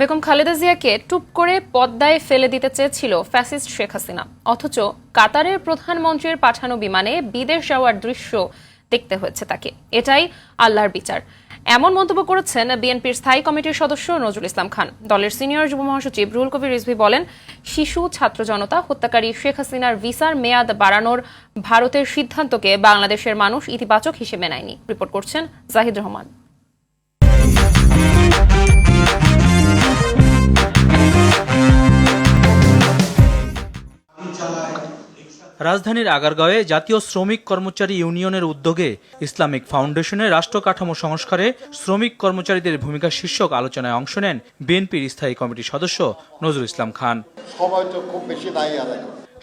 বেগম খালেদা জিয়াকে টুপ করে পদ্মায় ফেলে দিতে চেয়েছিল ফ্যাসিস্ট শেখ হাসিনা, অথচ কাতারের প্রধানমন্ত্রীর পাঠানো বিমানে বিদেশ যাওয়ার দৃশ্য দেখতে হয়েছে তাকে। এটাই আল্লাহর বিচার, এমন মন্তব্য করেছেন বিএনপির স্থায়ী কমিটির সদস্য নজরুল ইসলাম খান। দলের সিনিয়র যুব মহাসচিব রুহুল কবির রিজভী বলেন, শিশু ছাত্র জনতা হত্যাকারী শেখ হাসিনার ভিসার মেয়াদ বাড়ানোর ভারতের সিদ্ধান্তকে বাংলাদেশের মানুষ ইতিবাচক হিসেবে নেয়নি। রিপোর্ট করছেন জাহিদ রহমান। রাজধানীর আগারগাঁওয়ে জাতীয় শ্রমিক কর্মচারী ইউনিয়নের উদ্যোগে ইসলামিক ফাউন্ডেশনের রাষ্ট্র কাঠামো সংস্কারে শ্রমিক কর্মচারীদের ভূমিকা শীর্ষক আলোচনায় অংশ নেন বিএনপির স্থায়ী কমিটির সদস্য নজরুল ইসলাম খান।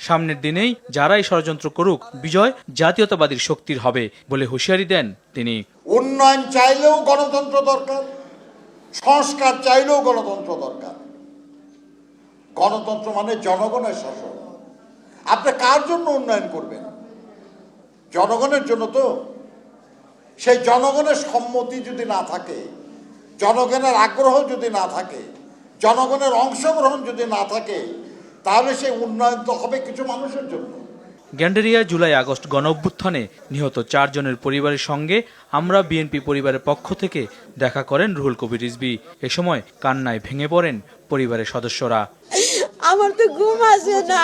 সামনের দিনেই যারাই ষড়যন্ত্র করুক, বিজয় জাতীয়তাবাদীর শক্তির হবে বলে হুঁশিয়ারি দেন তিনি। উন্নয়ন চাইলেও গণতন্ত্র দরকার, সংস্কার চাইলেও গণতন্ত্র দরকার। গণতন্ত্র মানে জনগণের শাসন। আপনি কার জন্য উন্নয়ন করবেন? জনগণের জন্য তো। সেই জনগণের সম্মতি যদি না থাকে, জনগণের আগ্রহ যদি না থাকে, জনগণের অংশগ্রহণ যদি না থাকে, তাহলে সেই উন্নয়ন তো হবে কিছু মানুষের জন্য। গ্যান্ডারিয়া জুলাই আগস্ট গণ অভ্যুত্থানে নিহত 4 জনের পরিবারের সঙ্গে আমরা বিএনপি পরিবারের পক্ষ থেকে দেখা করেন রুহুল কবির রিজভী। এ সময় কান্নায় ভেঙে পড়েন পরিবারের সদস্যরা। আমার তো ঘুম আসে না,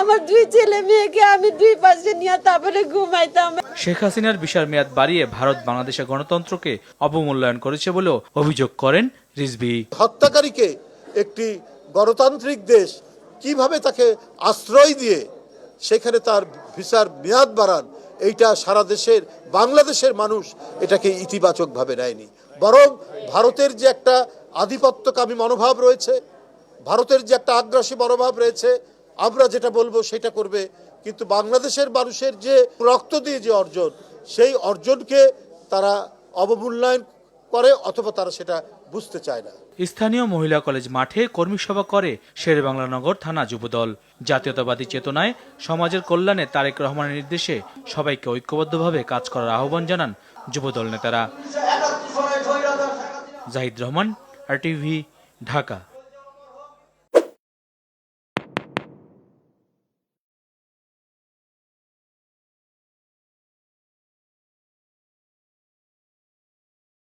আমার 2 ছেলে মেয়েকে আমি 2 পাশে নিয়ে তারপরে ঘুমাইতাম। শেখ হাসিনার ভিসার মেয়াদ বাড়িয়ে ভারত বাংলাদেশের গণতন্ত্রকে অবমূল্যায়ন করেছে বলেও অভিযোগ করেন রিজভী। হত্যাকারীকে একটি গণতান্ত্রিক দেশ কিভাবে তাকে আশ্রয় দিয়ে সেখানে তার ভিসার মেয়াদ বাড়ান, এইটা সারা দেশের বাংলাদেশের মানুষ এটাকে ইতিবাচকভাবে নেয়নি, বরং ভারতের যে একটা আধিপত্যকামী মনোভাব রয়েছে, ভারতের যে একটা আগ্রাসী মনোভাব রয়েছে, আমরা যেটা বলবো সেটা করবে। কিন্তু বাংলাদেশের মানুষের যে রক্ত দিয়ে যে অর্জন, সেই অর্জনকে তারা অবমূল্যায়ন করে অথবা তারা সেটা বুঝতে চায় না। স্থানীয় মহিলা কলেজ মাঠে কর্মী সভা করে শেরেবাংলানগর থানা যুবদল। জাতীয়তাবাদী চেতনায় সমাজের কল্যাণে তারেক রহমানের নির্দেশে সবাইকে ঐক্যবদ্ধভাবে কাজ করার আহ্বান জানান যুবদল নেতারা। জাহিদ রহমান, RTV, ঢাকা।